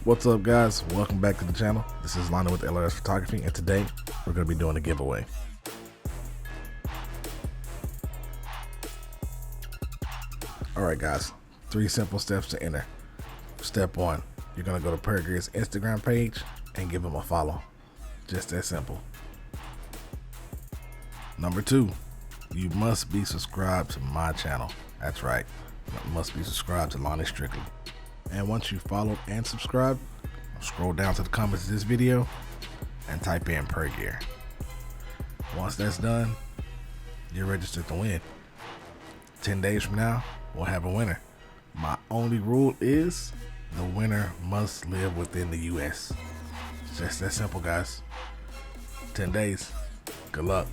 What's up, guys? Welcome back to the channel. This is Lana with LRS Photography, and today we're going to be doing a giveaway. Alright guys, 3 simple steps to enter. Step 1, you're going to go to Pergear's Instagram page and give him a follow. Just that simple. Number 2, you must be subscribed to my channel. That's right, you must be subscribed to Lonnie Strictly. And once you followed and subscribed, scroll down to the comments of this video and type in Pergear. Once that's done, you're registered to win. 10 days from now, we'll have a winner. My only rule is the winner must live within the US. It's just that simple, guys. 10 days. Good luck.